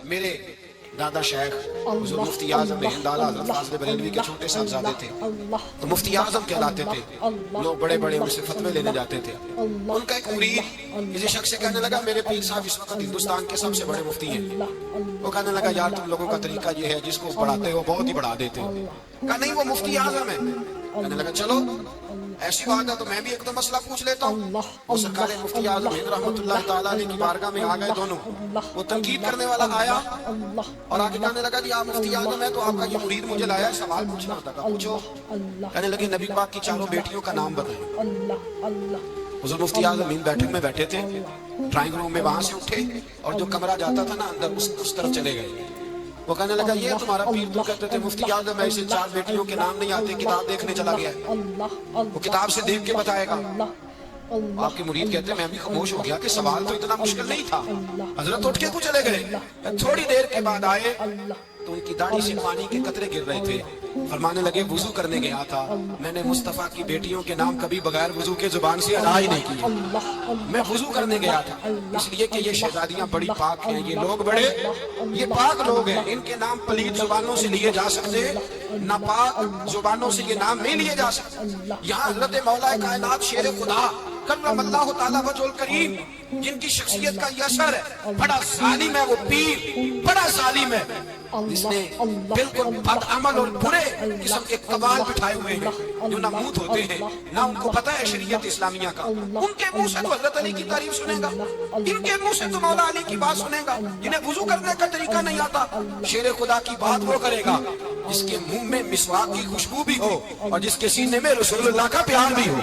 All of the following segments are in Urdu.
میرے دادا شیخ حضور مفتی اعظم ہند اعلیٰ حضرت فاضل بریلوی کے چھوٹے صاحبزادے تھے، تو مفتی اعظم کہلاتے تھے، لوگ بڑے بڑے ان سے فتوے لینے جاتے تھے۔ ان کا ایک مرید کسی شخص سے کہنے لگا میرے پیر صاحب اس وقت ہندوستان کے سب سے بڑے مفتی ہیں۔ وہ کہنے لگا یار تم لوگوں کا طریقہ یہ ہے جس کو پڑھاتے ہو بہت ہی بڑھا دیتے ہو۔ کہا نہیں وہ مفتی اعظم ہے۔ کہنے لگا چلو ایسی بات ہے تو میں بھی ایک دو مسئلہ پوچھ لیتا ہوں۔ وہ سرکار مفتی اعظم ہند رحمۃ اللہ تعالیٰ علیہ کی بارگاہ میں آ گئے دونوں۔ وہ تنقید کرنے والا آیا اور آگے کہنے لگا جی آپ مفتی اعظم ہے تو آپ کا یہ مرید مجھے لایا ہے سوال پوچھنا ہوتا تھا، پوچھو۔ کہنے لگے نبی پاک کی چاروں بیٹیوں کا نام بتائیں۔ حضور مفتی اعظم ہند بیٹھک میں بیٹھے تھے، ڈرائنگ روم میں وہاں سے اٹھے اور جو کمرہ جاتا تھا نا اندر اس طرف چلے گئے۔ وہ کہنے لگا یہ تمہارا پیر تو کہتے تھے مفتی اعظم ایسے چار بیٹیوں کے نام نہیں آتے، کتاب دیکھنے چلا گیا ہے، وہ کتاب سے دیکھ کے بتائے گا۔ آپ کے مرید کہتے ہیں میں بھی خاموش ہو گیا کہ سوال تو اتنا مشکل نہیں تھا۔ حضرت اٹھ کے کو چلے گئے، تھوڑی دیر کے بعد آئے تو ان کی داڑھی سے پانی کے قطرے گر رہے تھے۔ فرمانے لگے وضو کرنے گیا تھا، میں نے مصطفیٰ کی بیٹیوں کے نام کبھی بغیر وضو کے زبان سے ادا ہی نہیں کیے۔ میں وضو کرنے گیا تھا اس لیے کہ یہ شہزادیاں بڑی پاک ہیں، یہ لوگ بڑے یہ پاک لوگ ہیں، ان کے نام پلید زبانوں سے لیے جا سکتے، ناپاک زبانوں سے یہ نام نہیں لیے جا سکتے۔ یہاں حضرت مولا کائنات شیر خدا کرم اللہ تعالیٰ وجہ الکریم جن کی شخصیت کا یہ اثر ہے، بڑا ظالم ہے وہ پیر، بڑا ظالم ہے جس نے بالکل بد عمل اور برے قسم کے قبال بٹھائے ہوئے ہیں جو ناموت ہوتے ہیں، نہ ان کو پتہ ہے شریعت اسلامیہ کا۔ ان کے منہ سے تو حضرت علی کی تعریف سنے گا، ان کے منہ سے تو مولا علی کی بات سنے گا۔ جنہیں وضو کرنے کا طریقہ نہیں آتا شیر خدا کی بات وہ کرے گا جس کے منہ میں مسواک کی خوشبو بھی ہو اور جس کے سینے میں رسول اللہ کا پیار بھی ہو۔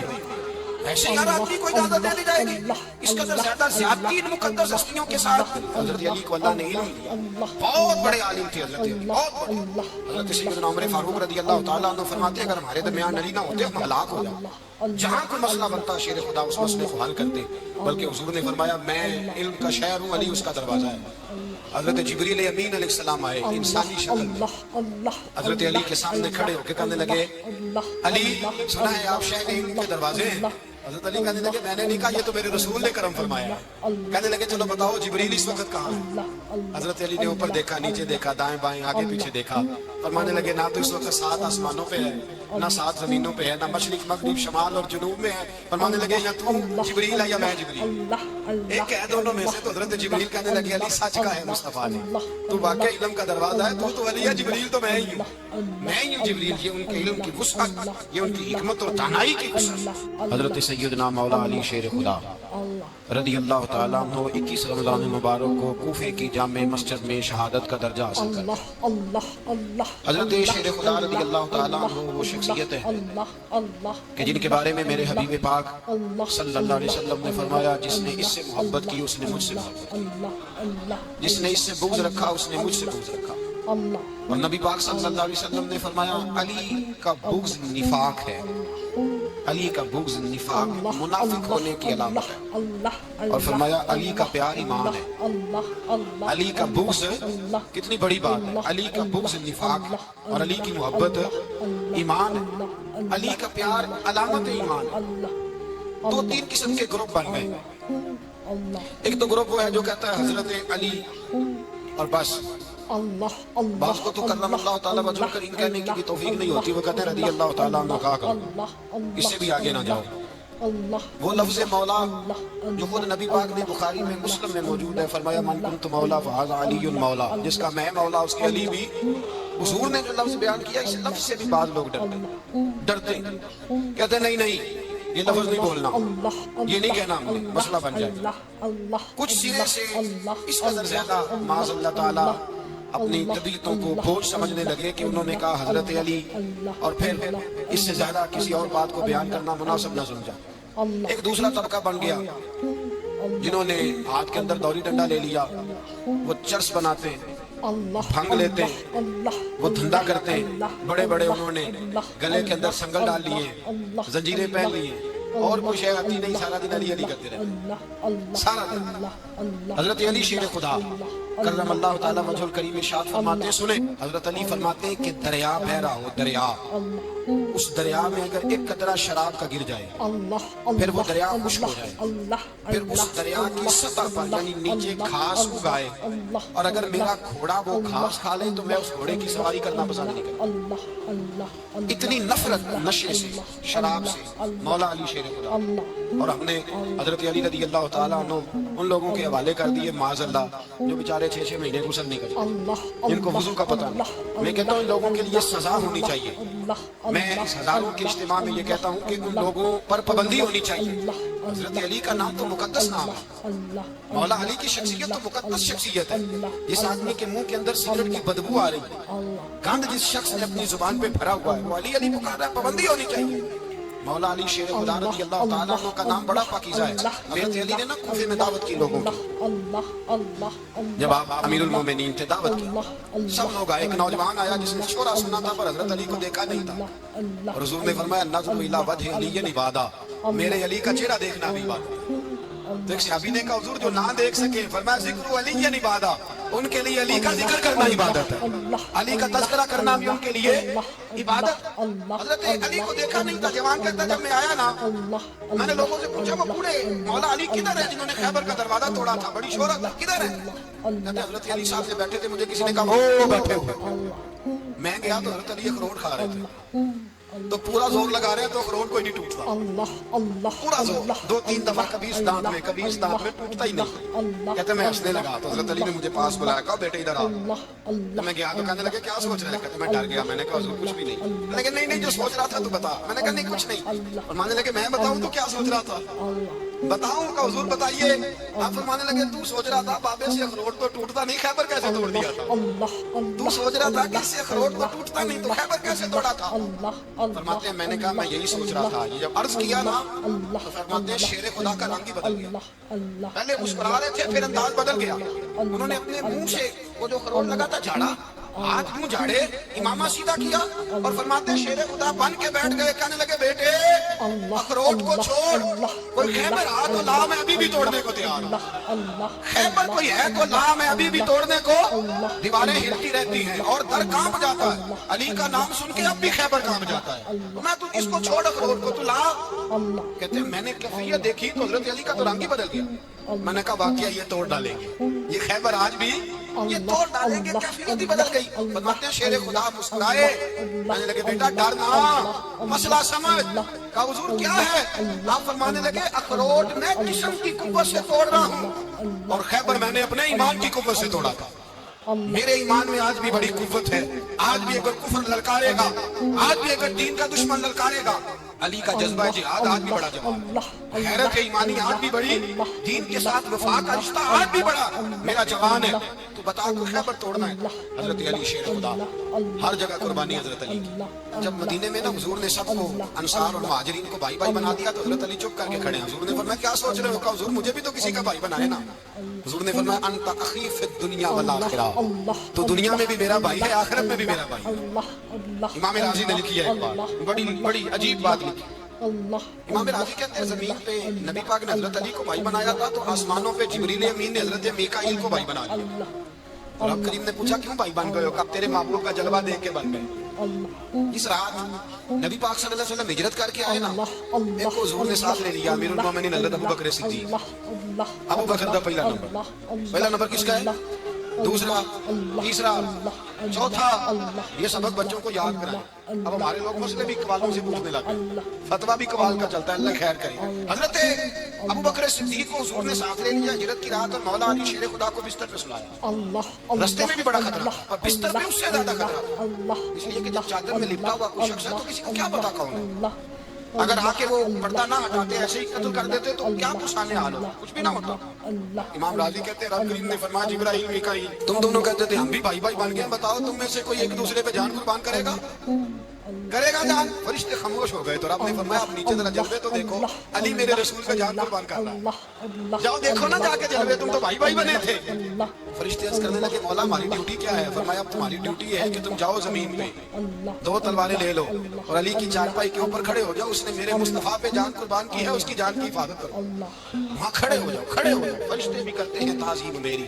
ایسے یار آدمی کو اجازت دے دی جائے گی؟ اس قدر زیادہ زیادتی ان مقدس ہستیوں کے ساتھ۔ حضرت علی کو اللہ نے علم دیا، بہت بڑے عالم تھے حضرت علی، بہت بڑے۔ حضرت سیدنا عمر فاروق رضی اللہ تعالیٰ عنہ فرماتے ہیں اگر ہمارے درمیان علی نہ ہوتے ہم ہلاک ہو جاتے، جہاں کوئی مسئلہ بنتا شیر خدا اس مسئلے کو حل کرتے، بلکہ حضور نے فرمایا میں علم کا شہر ہوں، علی اس کا دروازہ ہے۔ حضرت جبریل امین علیہ السلام آئے انسانی شکل میں، حضرت علی کے سامنے کھڑے ہو کے کہنے لگے علی سنا ہے آپ شہر علم کے دروازے ہیں؟ حضرت علی کہنے لگے میں نے نہیں کہا یہ تو میرے رسول نے کرم فرمایا ہے۔ کہنے لگے چلو بتاؤ جبریل اس وقت کہاں ہے؟ حضرت علی نے اوپر دیکھا، نیچے دیکھا، دائیں بائیں آگے پیچھے دیکھا، فرمانے لگے نہ تو اس وقت 7 آسمانوں پہ ہے، نہ 7 زمینوں پہ ہے، نہ مشرق مغرب شمال اور جنوب میں ہے۔ فرمانے لگے یا تو جبریل ہے یا میں جبریل، ایک ہے دونوں میں سے۔ تو حضرت جبریل کہنے لگے علی سچ کا ہے مصطفیٰ نے، تو واقعی علم کا دروازہ ہے، تو علی ہے، جبریل تو میں ہی ہوں، میں ہی ہوں جبریل۔ یہ ان کے علم کی وسعت، یہ ان کی حکمت اور دانائی کی وسعت۔ حضرت سیدنا مولا علی شیر خدا رضی اللہ تعالیٰ عنہ 21 رمضان مبارک کو کوفے کی جامع مسجد میں شہادت کا درجہ حاصل کر۔ حضرت شیر خدا رضی اللہ تعالیٰ عنہ وہ شخصیت ہے کہ جن کے بارے میں میرے حبیب پاک صلی اللہ علیہ وسلم نے فرمایا جس نے اس سے محبت کی اس نے مجھ سے محبت کی، جس نے اس سے بغض رکھا اس نے مجھ سے بغض رکھا۔ اور نبی پاک صلی اللہ علیہ وسلم نے فرمایا علی کا بغض نفاق ہے، علی کا بغض نفاق منافق ہونے کی علامت ہے۔ اور فرمایا علی کا پیار ایمان ہے، علی کا بغض کتنی بڑی بات ہے، علی کا بغض نفاق اور علی کی محبت ایمان ہے، علی کا پیار علامت ایمان ہے۔ 2-3 قسم کے گروپ بن گئے، ایک تو گروپ وہ ہے جو کہتا ہے حضرت علی اور بس، بعض کو تو کرم اللہ تعالیٰ وجہ کریم کہنے کی بھی توفیق نہیں ہوتی، وہ کہتے ہیں رضی اللہ تعالیٰ عنہ کہا کرو، اس سے بھی آگے نہ جاؤ۔ وہ لفظ مولا جو خود نبی پاک نے بخاری میں مسلم میں موجود ہے، فرمایا من کنت مولا فہذا علی مولا، جس کا میں مولا اس کے علی بھی۔ حضور نے جو لفظ بیان کیا اس لفظ سے بھی بعض لوگ ڈرتے کہتے نہیں نہیں یہ لفظ نہیں بولنا، یہ نہیں کہنا، ہم نے مسئلہ بن جائے۔ کچھ سرے سے اس قدر زیادہ معاذ اللہ تعالیٰ اپنی طبیعتوں کو بوجھ سمجھنے لگے کہ انہوں نے کہا حضرت علی، اور پھر اس سے زیادہ کسی اور بات کو بیان کرنا مناسب نہ سمجھا۔ ایک دوسرا طبقہ بن گیا جنہوں نے ہاتھ کے اندر دوری ڈنڈا لے لیا، وہ چرس بناتے ہیں، بھنگ لیتے ہیں، وہ دھندا کرتے ہیں، بڑے بڑے انہوں نے گلے کے اندر سنگل ڈال لیے، زنجیریں پہن لیے، اور کوئی شے آتی نہیں، سارا دن علی علی کرتے رہتے سارا دن۔ حضرت علی شیر خدا کرم اللہ تعالیٰ وجہ الکریم ارشاد فرماتے ہیں، سنیں حضرت علی فرماتے ہیں کہ دریا بہ رہا ہو، دریا، اس دریا میں اگر ایک قطرہ شراب کا گر جائے پھر وہ دریا خشک ہو جائے، پھر اس دریا کی سطح پر یعنی نیچے گھاس اگائے، اور اگر میرا گھوڑا وہ گھاس کھا لے تو میں اس گھوڑے کی سواری کرنا پسند نہیں کرتا۔ اتنی نفرت نشے سے، شراب سے مولا علی شیر خدا۔ اور ہم نے حضرت علی رضی اللہ تعالیٰ عنہ ان لوگوں کے حوالے کر دیے معاذ اللہ جو بیچارے 6 مہینے غسل نہیں کرتے، جن کو وضو کا پتہ نہیں۔ میں کہتا ہوں ان لوگوں کے لیے سزا ہونی چاہیے۔ میں اس ہزاروں کے اجتماع میں یہ کہتا ہوں کہ ان لوگوں پر پابندی ہونی چاہیے۔ حضرت علی کا نام تو مقدس نام ہے، مولا علی کی شخصیت تو مقدس شخصیت ہے۔ جس آدمی کے منہ کے اندر سگریٹ کی بدبو آ رہی ہے، گند جس شخص نے اپنی زبان پہ بھرا ہوا ہے، وہ علی علی پکار رہا ہے، پابندی ہونی چاہیے۔ مولا علی شیر خدا رضی اللہ تعالیٰ عنہ کا نام بڑا پاکیزہ ہے۔ حضرت علی نے نا کوفے میں دعوت کی لوگوں کی، جب آپ امیر المومنین تھے دعوت کی، سب لوگ آئے، ایک نوجوان آیا جس نے شورا سنا تھا پر حضرت علی کو دیکھا نہیں تھا، اور حضور نے فرمایا النظر الی وجہ علی عبادہ، میرے علی کا چہرہ دیکھنا بھی عبادت۔ تو ایک صحابی نے کہا حضور جو نہ دیکھ سکے، فرمایا ذکر علی عبادہ، ان کے لیے علی کا ذکر کرنا عبادت ہے، علی کا تذکرہ کرنا بھی ان کے لیے عبادت۔ حضرت علی کو دیکھا نہیں تھا، جوان کہتا جب میں آیا نا میں نے لوگوں سے پوچھا وہ بوڑھے مولا علی کدھر ہے جنہوں نے خیبر کا دروازہ توڑا تھا، بڑی شہرت تھا، کدھر ہے؟ کہتے حضرت علی صاحب سے بیٹھے تھے، مجھے کسی نے کہا وہ بیٹھے ہوئے، میں گیا تو حضرت علی اخروٹ کھا رہے تھے، تو پورا زور لگا رہے ہیں تو اخروٹ کوئی نہیں ٹوٹتا، پورا زور 2-3 دفعہ کبھی اس دانت میں کبھی اس دانت میں ٹوٹتا ہی نہیں۔ کہتے میں ہنسنے لگا تو حضرت علی نے مجھے پاس بلایا، کہا بیٹے ادھر آ۔ میں گیا تو کہنے لگے کیا سوچ رہے؟ کہتے میں ڈر گیا، میں نے کہا حضور کچھ بھی نہیں۔ لیکن نہیں جو سوچ رہا تھا تو بتا۔ میں نے کہا نہیں کچھ نہیں۔ فرمانے لگے میں بتاؤں تو کیا سوچ رہا تھا؟ بتاؤں؟ کہ حضور بتائیے۔ آپ فرمانے لگے تو سوچ رہا تھا بابے سے اخروٹ تو ٹوٹتا نہیں، خیبر کیسے توڑ دیا تھا؟ تو سوچ رہا تھا کہ اس سے اخروٹ تو ٹوٹتا نہیں تو خیبر کیسے توڑا تھا؟ فرماتے ہیں میں نے کہا میں یہی سوچ رہا تھا۔ یہ جب عرض کیا نا تو فرماتے ہیں شیر خدا کا رنگ ہی بدل گیا، پہلے مسکرا رہے تھے پھر انداز بدل گیا۔ انہوں نے اپنے منہ سے وہ جو اخروٹ لگا تھا جھاڑا، ہاتھ منہ جھاڑے، امامہ سیدھا کیا اور فرماتے ہیں شیر خدا بن کے بیٹھ گئے، کہنے لگے بیٹے اخروٹ کو چھوڑ، کوئی خیبر آ تو لا، میں ابھی بھی توڑنے کو تیار ہوں، خیبر کوئی ہے تو لا، میں ابھی بھی توڑنے کو۔ دیواریں ہلتی رہتی ہیں اور در کانپ جاتا ہے، علی کا نام سن کے اب بھی خیبر کانپ جاتا ہے، میں تو اس کو چھوڑ اخروٹ کو تو لا۔ کہتے ہیں میں نے کیفیت دیکھی تو حضرت علی کا تو رنگ ہی بدل گیا۔ میں نے کہا واقعہ یہ توڑ ڈالیں گے، یہ خیبر آج بھی یہ توڑ ڈالیں گے، کیفیت ہی بدل گئی۔ فرماتے ہیں شیر خدا مسکرائے، کہنے لگے بیٹا ڈرنا، مسئلہ سمجھ۔ کہا حضور کیا ہے؟ آپ فرمانے لگے اخروٹ میں جسم کی قوت سے توڑ رہا ہوں اور خیبر میں نے اپنے ایمان کی قوت سے توڑا تھا۔ میرے ایمان میں آج بھی بڑی قوت ہے، آج بھی اگر کفر للکارے گا، آج بھی اگر دین کا دشمن للکارے گا، علی کا جذبہ جہاد آج بھی بڑا جوان، غیرت ایمانی آج بھی بڑی، دین کے ساتھ وفا کا رشتہ آج بھی بڑا میرا جوان ہے۔ تو بتا کو خیبر توڑنا ہے؟ حضرت علی شیر خدا، ہر جگہ قربانی حضرت علی کی۔ جب مدینے میں نا حضور نے سب کو انصار اور مہاجرین کو بھائی بھائی بنا دیا تو حضرت علی چپ کر کے کھڑے ہیں۔ حضور نے فرمایا کیا سوچ رہے ہو؟ کہا حضور مجھے بھی تو کسی کا بھائی بنائے نا۔ حضور نے فرمایا انت اخی فی الدنیا والآخرہ، تو دنیا میں بھی میرا بھائی ہے، آخرت میں بھی میرا بھائی ہے۔ امام راضی نے لکھی ہے ایک بات، بڑی عجیب بات لکھی۔ امام راضی کہتے ہیں زمین پہ نبی پاک نے حضرت علی کو بھائی بنایا تھا تو آسمانوں پہ جبریل امین نے حضرت میکائیل کو بھائی بنا دیا۔ اور رب کریم نے پوچھا کیوں بھائی بن گئے ہو؟ کہا تیرے محبوب کا جلوہ دیکھ کے بن گئے۔ اس رات نبی پاک صلی اللہ علیہ وسلم ہجرت کر کے آئے نا، ایک کو حضور نے ساتھ لے لیا، امیر المومنین حضرت ابو بکر صدیق۔ ابو بکر کا پہلا نمبر کس کا ہے؟ دوسرا، تیسرا، چوتھا، یہ سبق بچوں کو یاد کرائیں۔ اب ہمارے لوگ مسئلے بھی قوالوں سے پوچھنے لگے، فتویٰ بھی قوال کا چلتا ہے، اللہ خیر کرے۔ حضرت ابو بکر صدیق کو حضور نے ساتھ لے لیا ہجرت کی رات، اور مولا علی شیر خدا کو بستر پہ سلایا۔ رستے میں بھی بڑا خطرہ اور بستر پہ اس سے زیادہ خطرہ، اس لیے کہ جب چادر میں لپٹا ہوا کوئی شخص ہے تو کسی کو کیا پتا کون ہے، اگر آ کے وہ پردہ نہ ہٹاتے ایسے ہی قتل کر دیتے تو کیا پوچھانے حال ہوتا، کچھ بھی نہ ہوتا۔ امام راضی کہتے ہیں رب کریم نے فرمایا جبرائیل میکائیل تم دونوں کہتے تھے ہم بھی بھائی بھائی بن گئے، بتاؤ تم میں سے کوئی ایک دوسرے پہ جان قربان کرے گا جان؟ فرشتے خاموش ہو گئے تو رب نے فرمایا آپ نیچے ذرا جلوے تو دیکھو، علی میرے رسول کا جان قربان کر رہا ہے، جاؤ دیکھو نا جا کے جلوے، تم تو بھائی بھائی بنے تھے۔ فرشتے عرض کرنے لگے مولا ہماری ڈیوٹی کیا ہے؟ فرمایا اب تمہاری ڈیوٹی یہ ہے کہ تم جاؤ زمین پہ 2 تلواریں لے لو اور علی کی چارپائی کے اوپر کھڑے ہو جاؤ، اس نے میرے مصطفیٰ پہ جان قربان کی ہے، اس کی جان کی حفاظت کرو، وہاں کھڑے ہو جاؤ، کھڑے ہو جاؤ۔ فرشتے بھی کرتے ہیں تعظیم میری،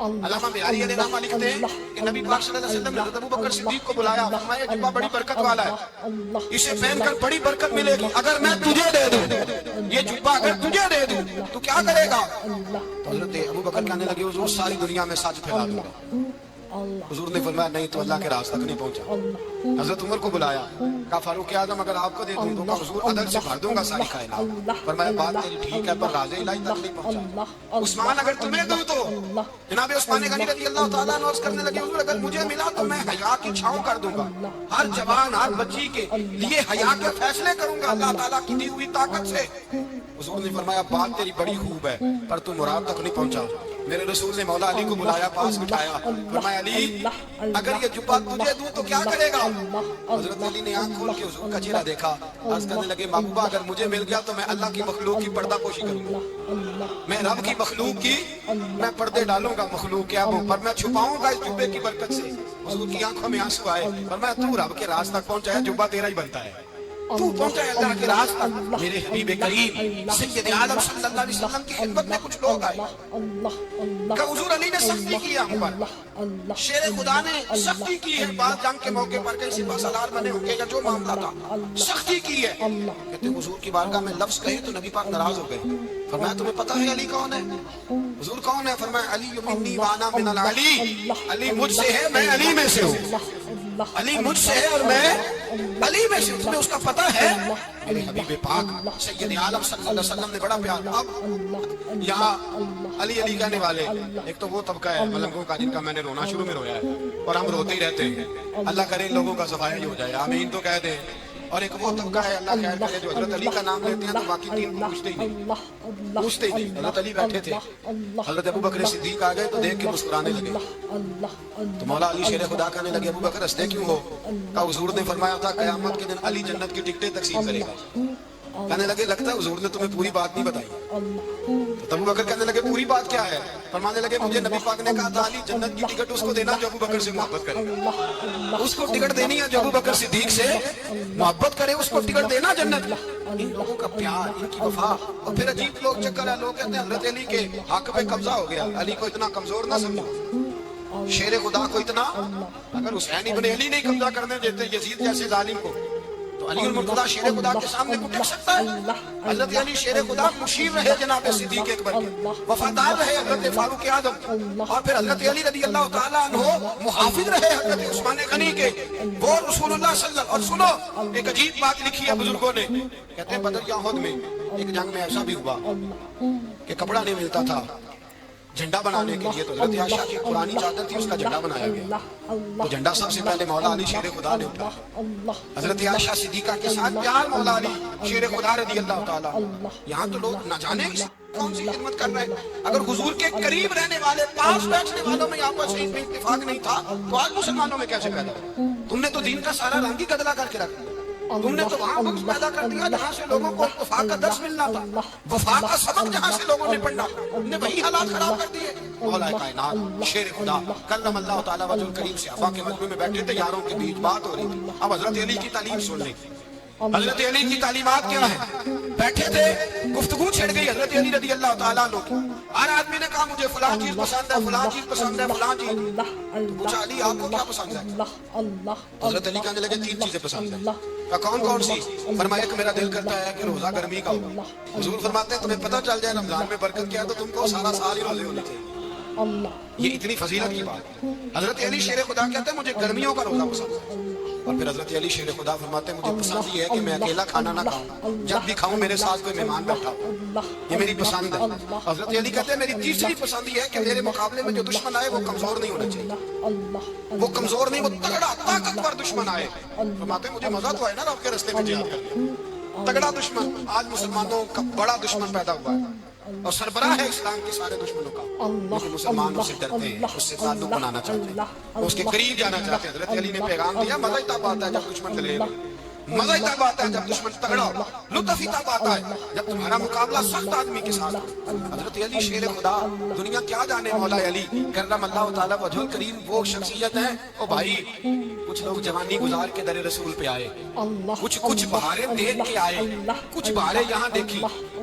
علامہ معیاری علیہ رحمہ لکھتے ہیں کہ نبی پاک صلی اللہ علیہ وسلم نے حضرت ابوبکر صدیق کو بلایا، فرمایا جبہ بڑی برکت والا ہے، اسے پہن کر بڑی برکت ملے گی، اگر میں تجھے دے دوں یہ جبہ، اگر تجھے دے دوں تو کیا کرے گا؟ تو حضرت ابوبکر کہنے لگے حضور ساری دنیا میں سچ پھیلا دوں گا۔ حضور نے فرمایا نہیں تو اللہ کے راز تک نہیں پہنچا۔ حضرت عمر کو بلایا، کہا فاروق اعظم اگر آپ کو دے دوں تو حضور عدل سے بھر دوں گا ساری کائنات۔ فرمایا بات تیری ٹھیک ہے پر راز الہی تک نہیں پہنچا۔ عثمان اگر تمہیں دوں تو جناب عثمان غنی رضی اللہ تعالیٰ عنہ عرض کرنے لگے حضور اگر مجھے ملا تو میں حیا کی چھاؤں کر دوں گا، ہر جوان ہر بچی کے لیے حیا کے فیصلے کروں گا اللہ تعالیٰ کی دی ہوئی طاقت سے۔ حضور نے فرمایا بات تیری بڑی خوب ہے پر تو مراد تک نہیں پہنچا۔ میرے رسول نے مولا علی کو بلایا، پاس بٹھایا، فرمایا علی اگر یہ جبہ تجھے دوں تو کیا کرے گا؟ حضرت علی نے آنکھ کھول کے حضور کا چہرہ دیکھا، عرض کرنے لگے محبوبہ اگر مجھے مل گیا تو میں اللہ کی مخلوق کی پردہ پوشی کروں گا، میں رب کی مخلوق کی میں پردے ڈالوں گا مخلوق کے ابوں پر، میں چھپاؤں گا اس جبے کی برکت سے۔ حضور کی آنکھوں میں آنسو آئے، فرمایا تو رب کے راز تک پہنچا ہے، جبہ تیرا ہی بنتا ہے، تو پہنچا ہے اللہ کے راز تک۔ میرے حبیب کریم سید عالم صلی اللہ علیہ وسلم کی خدمت میں کچھ لوگ آئے کہ حضور علی نے سختی کی ہم پر، شیر خدا نے سختی کی ہے، بعض جنگ کے موقع پر کہیں سپہ سالار بنے ہوں گے یا جو معاملہ تھا سختی کی ہے۔ کہتے ہیں حضور کی بارگاہ میں لفظ کہے تو نبی پاک ناراض ہو گئے۔ فرمایا تمہیں پتہ ہے علی کون ہے؟ حضور کون ہے؟ فرمایا علی منی وانا من العلی، علی مجھ سے ہے میں علی میں سے ہوں، علی مجھ سے ہے اور میں علی میں سے، تمہیں اس کا پتہ ہے؟ میرے حبیب پاک سید عالم صلی اللہ علیہ وسلم نے بڑا پیار۔ اب یہاں علی علی کہنے والے ایک تو وہ طبقہ ہے ملنگوں کا جن کا میں نے رونا شروع میں رویا ہے اور ہم روتے ہی رہتے ہیں، اللہ کرے ان لوگوں کا صفایا ہی ہو جائے، آمین تو کہہ دیں۔ اور ایک وہ طبقہ ہے اللہ خیر کرے جو حضرت علی کا نام لیتے ہیں تو باقی تین پوچھتے ہی نہیں، پوچھتے ہی نہیں۔ حضرت علی بیٹھے تھے، حضرت ابوبکر صدیق آ گئے تو دیکھ کے مسکرانے لگے، تو مولا علی شیر خدا کہنے لگے ابوبکر ہنستے کیوں ہو؟ کہا حضور نے فرمایا تھا قیامت کے دن علی جنت کی ٹکٹیں تقسیم کرے گا۔ کہنے لگے لگتا ہے حضور نے تمہیں پوری بات نہیں بتائی۔ تو ابوبکر کہنے لگے پوری بات کیا ہے؟ فرمانے لگے مجھے نبی پاک نے کہا تھا علی جنت کی ٹکٹ اس کو دینا جو ابوبکر سے محبت کرے، اس کو ٹکٹ دینی ہے جو ابوبکر صدیق سے محبت کرے، اس کو ٹکٹ دینا جنت کی۔ ان لوگوں کا پیار، ان کی وفا، اور پھر عجیب لوگ چکر ہے، لوگ کہتے ہیں حضرت علی کے حق پہ قبضہ ہو گیا، علی کو اتنا کمزور نہ سمجھو، شیر خدا کو اتنا، اگر حسین ابن علی نہیں قبضہ کرنے دیتے یزید جیسے ظالم کو تو علی المرتضیٰ شیر خدا کے سامنے کو ٹک سکتا ہے؟ حضرت علی شیر خدا مشیر رہے جناب صدیق اکبر کے، وفادار رہے حضرت فاروق اعظم، اور پھر حضرت علی رضی اللہ تعالیٰ عنہ محافظ رہے حضرت عثمان غنی کے، وہ رسول اللہ صلی اللہ علیہ وسلم۔ اور سنو ایک عجیب بات لکھی ہے بزرگوں نے، کہتے ہیں بدر یا احد میں ایک جنگ میں ایسا بھی ہوا کہ کپڑا نہیں ملتا تھا جھنڈا بنانے کے لیے، تو حضرت عائشہ کی پرانی چادر تھی اس کا جھنڈا بنایا گیا، تو جھنڈا سب سے پہلے مولا علی شیر خدا نے اٹھایا، حضرت عائشہ صدیقہ کے ساتھ پیار مولا علی شیر خدا رضی اللہ تعالیٰ۔ یہاں تو لوگ نہ جانے کون سی خدمت کر رہے ہیں، اگر حضور کے قریب رہنے والے پاس بیٹھنے والوں میں آپس میں اتفاق نہیں تھا تو آج مسلمانوں میں کیسے پیدا ہوا؟ تم نے تو دین کا سارا رنگ ہی گدلا کر کے رکھ دیا، تم نے تو وہاں بغض پیدا کر دیا جہاں سے لوگوں کو اتفاق کا درس ملنا تھا، وفا کا سبق جہاں سے لوگوں نے پڑھنا تم نے وہی حالات خراب کر دیے۔ مولا کائنات شیر خدا کرم اللہ تعالیٰ وجہ الکریم سے ابا کے مجمع میں بیٹھے تھے، یاروں کے بیچ بات ہو رہی تھی، اب حضرت علی کی تعلیم سن لیں، حضرت علی کی تعلیمات کیا ہے؟ بیٹھے تھے گفتگو چھڑ گئی حضرت علی رضی اللہ تعالیٰ عنہ، ہر آدمی نے کہا مجھے فلاں چیز پسند ہے، فلاں چیز پسند ہے، فلاں چیز، تو پوچھا علی آپ کو کیا پسند ہے؟ حضرت علی کہنے لگے تین چیزیں پسند ہیں۔ کہا کون کون سی؟ فرمایا کہ میرا دل کرتا ہے کہ روزہ گرمی کا ہو، حضور فرماتے ہیں تمہیں پتہ چل جائے رمضان میں برکت کیا ہے تو تم کو سارا سال ہی روزے ہونے چاہیے، یہ اتنی فضیلت کی بات ہے۔ حضرت علی شیر خدا کہتے ہیں مجھے گرمیوں کا روزہ پسند ہے، اور پھر حضرت علی شیر خدا فرماتے ہیں مجھے پسند یہ ہے کہ میں اکیلا کھانا نہ کھاؤں، جب بھی کھاؤں میرے ساتھ کوئی مہمان بیٹھا ہو، یہ میری پسند ہے۔ حضرت علی کہتے ہیں میری تیسری پسند یہ ہے کہ میرے مقابلے میں جو دشمن آئے وہ کمزور نہیں ہونا چاہیے، وہ کمزور نہیں، وہ تگڑا طاقتور دشمن آئے۔ فرماتے ہیں مجھے مزہ تو ہے نا رب کے راستے میں جہاد کرنے، تگڑا دشمن، آج مسلمانوں کا بڑا دشمن پیدا ہوا ہے اور سربراہ ہے اسلام کے سارے دشمنوں کا، لیکن مسلمان اس سے ڈرتے ہیں، اس سے تعلق بنانا چاہتے ہیں، اس کے قریب جانا چاہتے ہیں۔ حضرت علی نے پیغام دیا مزہ ہی تب آتا ہے جب دشمن دلیر ہو، مزہ ہی تب آتا ہے جب دشمن تگڑا ہو، لطف ہی تب آتا ہے جب تمہارا مقابلہ سخت آدمی کے ساتھ ہو۔ حضرت علی شیر خدا دنیا کیا جانے مولا علی کرم اللہ تعالیٰ وجہ الکریم وہ شخصیت ہے۔ او بھائی کچھ لوگ جوانی گزار کے در رسول پہ آئے، کچھ بہاریں دیکھ کے آئے، کچھ بہاریں یہاں دیکھی،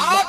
8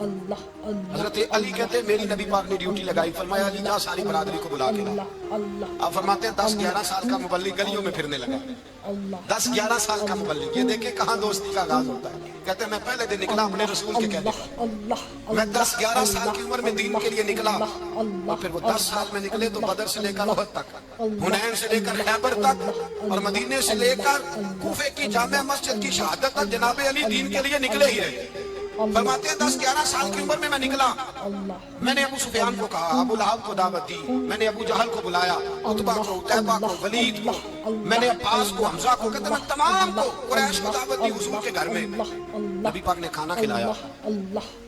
اللہ اللہ حضرت علی کہتے ہیں میری نبی پاک نے ڈیوٹی لگائی، فرمایا علی جا ساری برادری کو بلا کے لا۔ اللہ آپ فرماتے ہیں 10-11 سال کا مبلغ گلیوں میں پھرنے لگا، اللہ 10-11 سال کا مبلغ، یہ دیکھیں کہاں دوستی کا آغاز ہوتا ہے۔ کہتے ہیں میں پہلے دن نکلا اپنے رسول کے کہنے پر، اللہ میں 10-11 سال کی عمر میں دین کے لیے نکلا، اور پھر وہ 10 سال میں نکلے تو بدر سے لے کر احد تک، حنین سے لے کر خیبر تک، اور مدینے سے لے کر کوفے کی جامع مسجد کی شہادت تک جناب علی دین کے لیے نکلے ہی رہے۔ فرماتے ہیں 10-11 سال کی عمر میں نکلا، میں نے ابو سفیان کو کہا، ابو لہب کو دعوت دی، میں نے ابو جہل کو بلایا، عتبہ کو، عتیبہ کو، ولید کو، میں نے عباس کو، حمزہ کو، کہتے ہیں میں تمام کو قریش کو دعوت دی حضور کے گھر میں۔ نبی پاک نے کھانا کھلایا،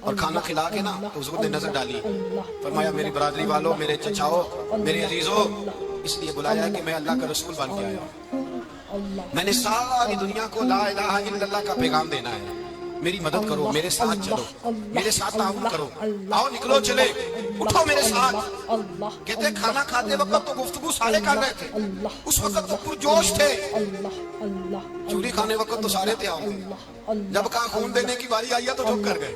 اور کھانا کھلا کے نا تو حضور نے نظر ڈالی، فرمایا میری برادری والوں، میرے چچاؤ، میرے عزیزوں، اس لیے بلایا کہ میں اللہ کا رسول بن کے آیا ہوں، میں نے ساری دنیا کو لا الہ الا اللہ کا پیغام دینا ہے، میری مدد کرو، میرے ساتھ چلو، میرے ساتھ تعاون کرو، آؤ نکلو چلے، اٹھو میرے ساتھ۔ کہتے ہیں کھانا کھاتے وقت تو گفتگو سارے کر رہے تھے، اس وقت تو پرجوش تھے، چوری کھانے وقت تو سارے تھے، جب کہا خون دینے کی باری آئی ہے تو چپ کر گئے،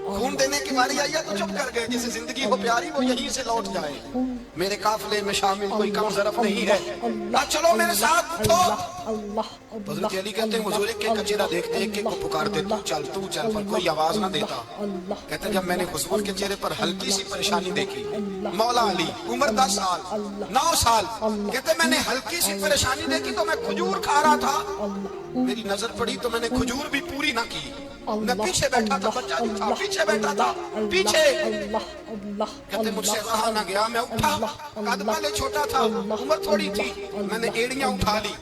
خون دینے کی باری آئی ہے تو چپ کر گئے، جسے زندگی ہو پیاری وہ یہیں سے لوٹ جائے، میرے قافلے میں شامل کوئی کم ظرف نہیں ہے، چلو میرے ساتھ اٹھو۔ حضرت علی کہتے ہیں حضور ایک ایک چہرہ دیکھتے ایک ایک کو پکارتے، تو چل پر کوئی آواز نہ دیتا۔ کہتے ہیں جب میں نے حضور کے چہرے پر ہلکی سی پریشانی دیکھی، مولا علی عمر 10 سال 9 سال، کہتے ہیں میں نے ہلکی سی پریشانی دیکھی تو میں کھجور کھا رہا تھا، میری نظر پڑی تو میں نے کھجور بھی پوری نہ کی، میں پیچھے بیٹھا تھا، بچہ نہیں تھا، پیچھے بیٹھا تھا، پیچھے۔ کہتے مجھ سے رہا نہ گیا، میں اٹھا، قد پہلے چھوٹا تھا، عمر تھوڑی تھی، میں نے ایڑیاں اٹھا لی،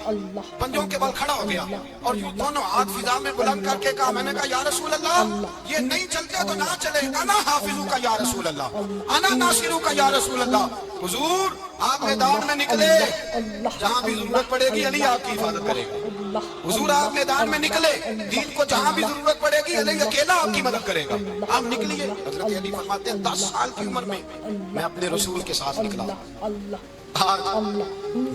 پنجوں کے بل کھڑا ہو گیا، اور یوں دونوں ہاتھ فضا میں بلند کر کے کہا، میں نے کہا یا رسول اللہ یہ نہیں چلتے تو نہ چلے، انا حافظو کا یا رسول اللہ، انا ناصرو کا یا رسول اللہ۔ حضور آپ میدان میں نکلے، جہاں بھی ضرورت پڑے گی علی آپ کی حفاظت کرے گا، حضور آپ میدان میں نکلے، دین کو جہاں بھی ضرورت پڑے گی علی اکیلا آپ کی مدد کرے گا، آپ نکلیے۔ حضرت علی فرماتے ہیں 10 سال کی عمر میں میں اپنے رسول کے ساتھ نکلا۔ آج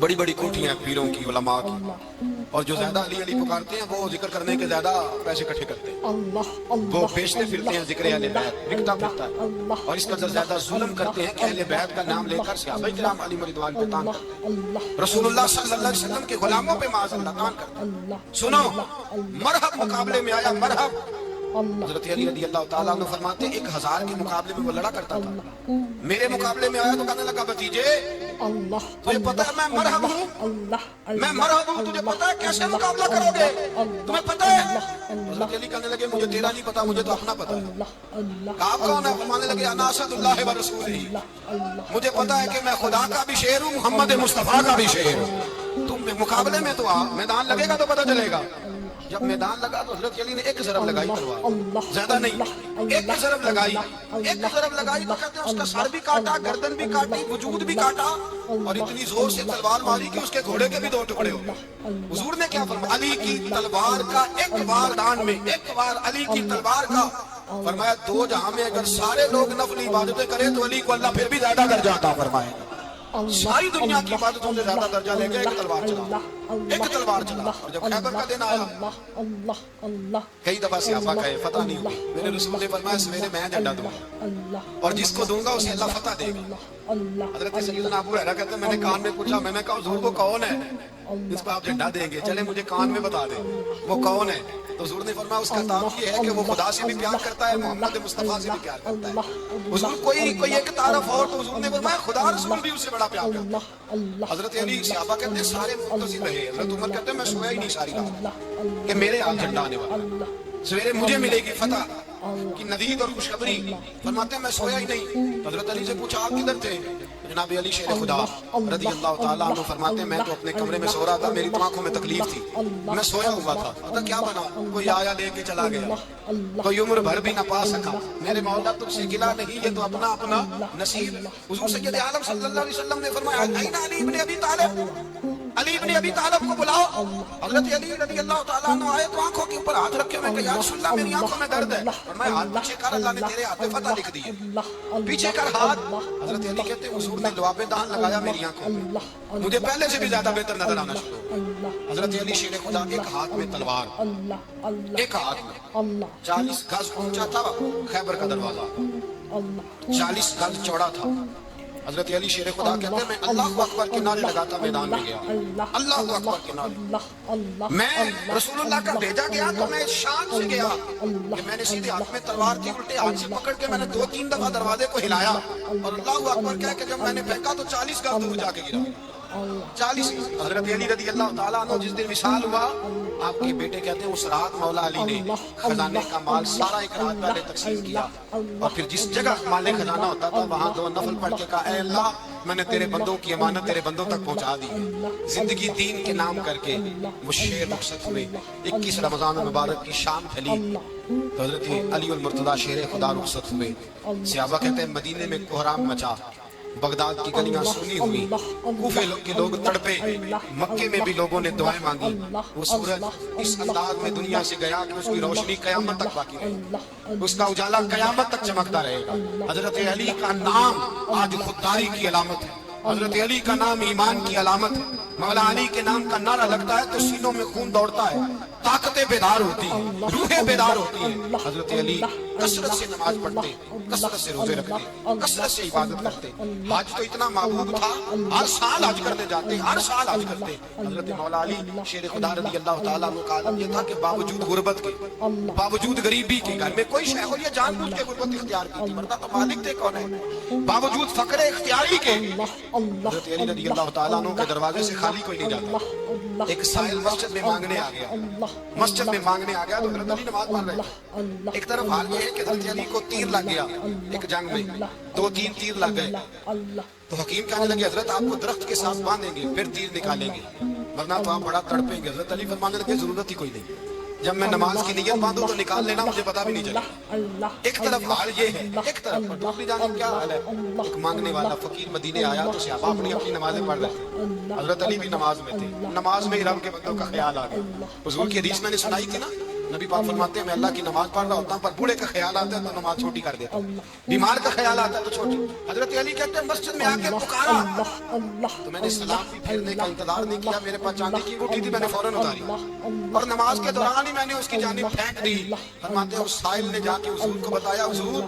بڑی بڑی کوٹیاں پیروں کی، علماء کی، اور جو زیادہ علی علی پکارتے ہیں وہ ذکر کرنے کے زیادہ پیسے اکٹھے کرتے ہیں، وہ بیچتے پھرتے ہیں ذکر اہل بیت، بکتا پھرتا ہے، اور اس قدر زیادہ ظلم کرتے ہیں کہ اہل بیت کا نام لے کر صحابہ کرام علی رضوان پہ تان کرتے ہیں، رسول اللہ صلی اللہ علیہ وسلم کے غلاموں پہ معاذ اللہ تان کرتے ہیں۔ سنو، مرحب مقابلے میں آیا، مرحب۔ حضرت علی رضی اللہ تعالیٰ عنہ فرماتے ہیں 1000 کے مقابلے میں وہ لڑا کرتا تھا، میرے مقابلے میں آیا تو کہنے لگا بھتیجے تجھے پتا ہے میں مرحب ہوں، میں مرحب ہوں، تجھے پتا ہے کیسے مقابلہ کرو گے، تمہیں پتا ہے؟ حضرت علی کہنے لگے مجھے تیرا نہیں پتا، مجھے تو اپنا پتا ہے۔ آپ کون ہے؟ فرمانے لگے انا اسد اللہ و رسولہ، مجھے پتا ہے کہ میں خدا کا بھی شعر ہوں، محمد مصطفیٰ کا بھی شعر ہوں، تم مقابلے میں تو آ، میدان لگے گا تو پتا چلے گا۔ جب میدان لگا تو حضرت علی نے ایک ضرب لگائی تلوار، زیادہ نہیں، ایک ضرب لگائی، ایک ضرب لگائی تو کہتے ہیں اس کا سر بھی کاٹا، گردن بھی کاٹی، وجود بھی کاٹا، اور اتنی زور سے تلوار ماری کہ اس کے گھوڑے کے بھی 2 ٹکڑے ہو گئے۔ حضور نے کیا فرمایا؟ علی کی تلوار کا ایک وار دان میں، ایک وار علی کی تلوار کا، فرمایا 2 جہاں میں اگر سارے لوگ نفلی عبادتیں کریں تو علی کو اللہ پھر بھی زیادہ درجہ عطا فرمائے گا۔ ساری دنیا کی عبادتوں سے زیادہ درجہ لے کے ایک تلوار چلا، ایک تلوار چلا۔ اور جب خیبر کا دن آیا، کئی دفعہ صحابہ کہے فتح نہیں ہوئی، میرے رسول نے فرمایا سویرے میں جھنڈا دوں گا، اور جس کو دوں گا اسے اللہ فتح دے گا۔ حضرت سیدنا ابو ہریرہ کہتے ہیں میں نے کان میں پوچھا، میں نے کہا حضور وہ کون ہے جس کو آپ جھنڈا دیں گے؟ چلے مجھے کان میں بتا دیں وہ کون ہے۔ تو حضور نے فرمایا اس کا تعارف یہ ہے کہ وہ خدا سے بھی پیار کرتا ہے، محمد مصطفیٰ سے بھی پیار کرتا ہے۔ حضور کوئی ایک تعارف اور، تو حضور نے فرمایا خدا رسول بھی اس سے بڑا پیار کرتا ہے۔ حضرت علی صحابہ کہتے ہیں سارے منتظر رہے، حضرت عمر کہتے ہیں میں سویا ہی نہیں ساری رات کہ میرے ہاتھ جھنڈا آنے والا، سویرے مجھے ملے گی فتح کی ندید اور خوشخبری۔ فرماتے ہیں میں سویا ہی نہیں۔ حضرت علی سے پوچھا آپ کدھر تھے؟ جناب علی شیر خدا رضی اللہ تعالیٰ عنہ فرماتے ہیں میں تو اپنے کمرے میں سو رہا تھا، میری آنکھوں میں تکلیف تھی، میں سویا ہوا تھا، پتہ کیا بنا؟ کوئی آیا لے کے چلا گیا، کوئی عمر بھر بھی نہ پا سکا، میرے مولا تجھ سے گلا نہیں، یہ تو اپنا اپنا نصیب۔ حضور سید عالم صلی اللہ علیہ وسلم نے فرمایا این علی ابن ابی طالب، علی ابن ابی طالب کو بلاؤ. حضرت علی رضی اللہ تعالیٰ عنہ آئے تو آنکھوں کے اوپر ہاتھ رکھے. میں کہا یا رسول اللہ میری آنکھوں میں درد ہے. فرمایا ہاتھ پیچھے کر, اللہ نے تیرے ہاتھ پہ فتح لکھ دی ہے. پیچھے کر ہاتھ. حضرت علی کہتے ہیں حضور نے لعاب دہن لگایا میری آنکھوں میں, مجھے پہلے سے بھی زیادہ بہتر نظر آنا شروع. حضرت علی شیر خدا, ایک ہاتھ میں تلوار, ایک ہاتھ میں 40 گز اونچا تھا خیبر کا دروازہ, 40 گز چوڑا تھا. حضرت علی شیر خدا کہتے ہیں میں اللہ اکبر کے نعرے لگاتا میدان میں گیا. اللہ اکبر کے نعرے. میں رسول اللہ کا بھیجا گیا تو میں شان سے گیا کہ میں نے سیدھے ہاتھ میں تلوار تھی, الٹے ہاتھ سے پکڑ کے میں نے 2-3 دفعہ دروازے کو ہلایا اور اللہ اکبر کہہ کے جب میں نے پھینکا تو 40 گز دور جا کے گرا. 40. حضرت علی رضی اللہ تعالیٰ عنہ جس دن وصال ہوا, آپ کے بیٹے کہتے ہیں اس رات مولا علی نے خزانے کا مال سارا ایک رات پہلے تقسیم کیا, اور پھر جس جگہ مال خزانہ ہوتا تھا وہاں 2 نفل پڑھ کے کہا اے اللہ میں نے تیرے بندوں کی امانت تیرے بندوں تک پہنچا دی. زندگی دین کے نام کر کے وہ شیر رخصت ہوئے. 21 رمضان المبارک کی شام ڈھلی تو حضرت علی المرتضیٰ شیر خدا رخصت ہوئے. صحابہ کہتے ہیں مدینے میں کوہرام مچا, بغداد کی گلیاں سونی ہوئی, کوفے کے لوگ تڑپے, مکے میں بھی لوگوں نے دعائیں مانگی. وہ سورج اس انداز میں دنیا سے گیا کہ اس کی روشنی قیامت تک باقی رہے, اس کا اجالا قیامت تک چمکتا رہے گا. حضرت علی کا نام آج خودداری کی علامت ہے, حضرت علی کا نام ایمان کی علامت ہے. مولا علی کے نام کا نعرہ لگتا ہے تو سینوں میں خون دوڑتا ہے, طاقتیں بیدار ہوتی ہیں, روحیں بیدار ہوتی ہیں. حضرت علی کثرت سے نماز پڑھتے, کثرت سے روزے رکھتے, کثرت سے عبادت کرتے. حج تو اتنا محبوب تھا, ہر سال حج کرنے جاتے, ہر سال حج کرتے. حضرت مولا علی شیر خدا رضی اللہ تعالیٰ عنہ کا عالم یہ تھا کہ باوجود غربت کے, باوجود غریبی کے, گھر میں کوئی شے ہو یہ جان بوجھ کے غربت اختیار کی تھی, ورنہ تو مالک تھے کون ہے. باوجود فقر اختیاری کے حضرت علی رضی اللہ تعالیٰ عنہ کے دروازے سے خالی کوئی نہیں جاتا. ایک سائل مسجد میں مانگنے آ گیا, مسجد میں مانگنے آ گیا تو حضرت علی نماز پڑھ رہے ہیں. ایک طرف حال یہ ہے کہ حضرت علی کو تیر لگ گیا ایک جنگ میں, 2-3 تیر لگ گئے. تو حکیم کہنے لگے حضرت آپ کو درخت کے ساتھ باندھیں گے پھر تیر نکالیں گے, ورنہ تو آپ بڑا تڑپیں گے. حضرت علی فرمانے لگے ضرورت ہی کوئی نہیں, جب میں نماز کی نیت باندھوں تو نکال لینا, مجھے پتا بھی نہیں چلے. ایک طرف حال یہ ہے, ایک طرف پر دوسری جانب کیا حال ہے. ایک مانگنے والا فقیر مدینے آیا تو صحابہ اپنی نمازیں پڑھ رہے تھے, حضرت علی بھی نماز میں تھے. نماز میں ہی رب کے بندوں کا خیال آ گیا. حضور کی حدیث میں نے سنائی تھی نا, نبی پاک فرماتے ہیں میں اللہ کی نماز پڑھ رہا ہوتا ہوں پر بوڑھے کا خیال آتا ہے تو نماز چھوٹی کر دیتا ہوں, بیمار کا خیال آتا ہے تو چھوٹی. حضرت علی کہتے ہیں مسجد میں آ کے پکارا تو میں نے سلام بھی پھیرنے کا انتظار نہیں کیا, میرے پاس چاندی کی انگوٹھی تھی, میں نے فوراً اتاری اور نماز کے دوران ہی میں نے اس کی جانب پھینک دی. فرماتے ہیں اس سائل نے جا کے حضور کو بتایا, حضور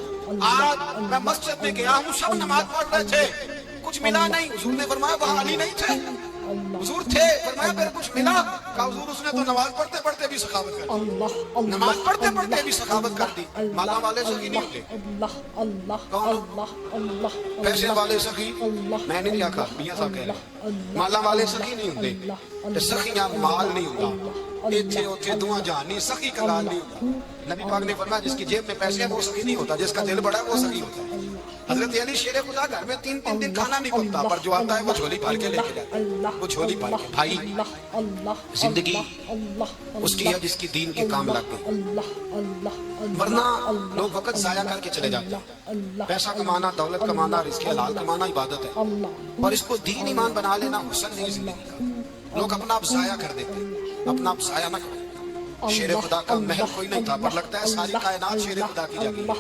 آج میں مسجد میں گیا ہوں, سب نماز پڑھ رہے تھے, کچھ ملا نہیں. حضور نے فرمایا وہاں علی نہیں تھے. حضور تھے, فرمایا پھر کچھ ملا. کہا حضور اس نے تو نماز پڑھتے پڑھتے بھی سخاوت کر دی, نماز پڑھتے پڑھتے بھی سخاوت کر دی. مالا والے سخی نہیں ہوتے, کون پیسے والے سخی, میں نہیں آکھا میاں صاحب کہہ رہے, مالا والے سخی نہیں ہوتے. سخیاں مال نہیں ہوتا, ایتھے اوتھے دعا جہانی سخی کا لال نہیں ہوتا. نبی پاک نے فرمایا جس کی جیب میں پیسے ہیں وہ سخی نہیں ہوتا, جس کا دل بڑا ہے وہ سخی ہوتا ہے. حضرت علی شیر خدا گھر میں 3 دن کھانا نہیں پکتا, پر جو آتا ہے وہ جھولی بھر کے لے کے جاتا ہے, وہ جھولی بھر کے. بھائی زندگی اس کی ہے جس کی دین کے کام لگ گئی, ورنہ لوگ وقت ضائع کر کے چلے جاتے ہیں. پیسہ کمانا, دولت کمانا, رزق حلال کمانا عبادت ہے, اور اس کو دین ایمان بنا لینا حسن نہیں زندگی کا. لوگ اپنا آپ ضائع کر دیتے ہیں, اپنا آپ ضائع نہ کریں. شیر خدا کا محل کوئی نہیں تھا, پر لگتا ہے ساری کائنات شیر خدا کی جگہ.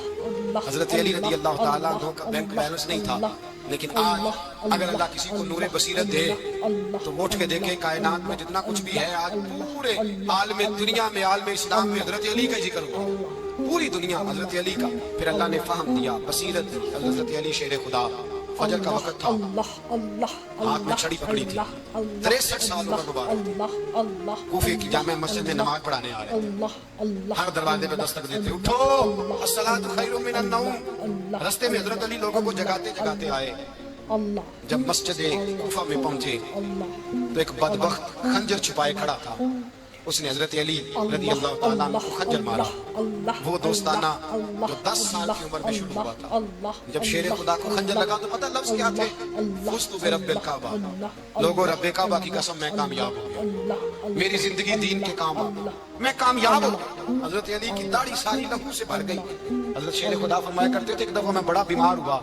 حضرت علی رضی اللہ تعالیٰ عنہ کا بینک بیلنس نہیں تھا, لیکن آج اگر اللہ کسی کو نور بصیرت دے تو اٹھ کے دیکھے کائنات میں جتنا کچھ بھی ہے, آج پورے عالم دنیا میں, عالم اسلام میں حضرت علی کا ذکر ہوا, پوری دنیا حضرت علی کا. پھر اللہ نے فہم دیا, بصیرت دی. حضرت علی شیر خدا, فجر کا وقت تھا, ہاتھ میں چھڑی پکڑی تھی, 63 سال عمر مبارک, کوفے کی جامع مسجد میں نماز پڑھانے آ رہے. ہر دروازے پہ دستک دیتے, اٹھو الصلاۃ خیر من النوم. رستے میں حضرت علی لوگوں کو جگاتے جگاتے آئے. جب مسجد کوفہ میں پہنچے تو ایک بدبخت خنجر چھپائے کھڑا تھا. اس نے حضرت علی رضی اللہ تعالیٰ عنہ کو خنجر مارا. وہ دوستانہ جو 10 سال کی عمر میں شروع ہوا تھا. جب شیر خدا کو خنجر لگا تو پتہ لفظ کیا تھے, فزت برب الکعبہ. لوگوں رب کعبہ کی قسم میں کامیاب ہو گیا, میری زندگی دین کے کام آ گئی, میں کامیاب ہو گیا. حضرت علی کی داڑھی ساری لہو سے بھر گئی. حضرت شیر خدا فرمایا کرتے تھے ایک دفعہ میں بڑا بیمار ہوا,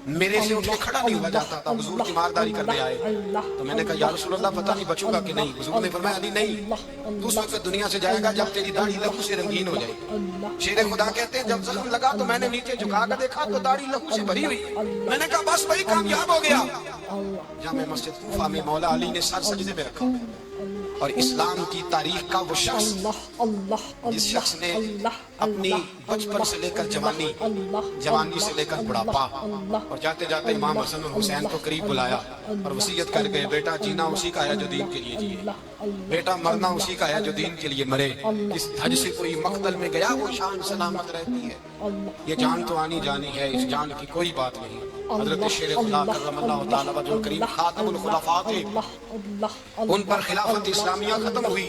میرے سے اٹھ کے کھڑا نہیں ہوا جاتا تھا، حضور کی مارداری کرنے آئے تو میں نے کہا یا رسول اللہ پتہ نہیں بچوں گا کہ نہیں، حضور نے فرمایا علی نہیں، تو اس وقت دنیا سے جائے گا جب تیری داڑھی لہو سے رنگین ہو جائے گی۔ شیر خدا کہتے ہیں جب زخم لگا تو میں نے نیچے جھکا کر دیکھا تو داڑھی لہو سے بھری ہوئی، میں نے کہا بس بھائی کامیاب ہو گیا۔ جامع مسجد کوفہ میں مولا علی نے سر سجدے میں رکھا اور اسلام کی تاریخ کا وہ شخص جس شخص نے اپنی بچپن سے لے کر جوانی، جوانی سے لے کر بڑھاپا اور جاتے جاتے امام حسن اور حسین کو قریب بلایا اور وصیت کر گئے بیٹا جینا اسی کا ہے جو دین کے لیے جیے، بیٹا مرنا اسی کا ہے جو دین کے لیے مرے، اس حج سے کوئی مقتل میں گیا وہ شان سلامت رہتی ہے، یہ جان تو آنی جانی ہے، اس جان کی کوئی بات نہیں۔ حضرت شیر خدا کرم اللہ تعالیٰ وجہ کریم خاتم الخلفاء تھے، ان پر خلافت اسلامیہ ختم ہوئی۔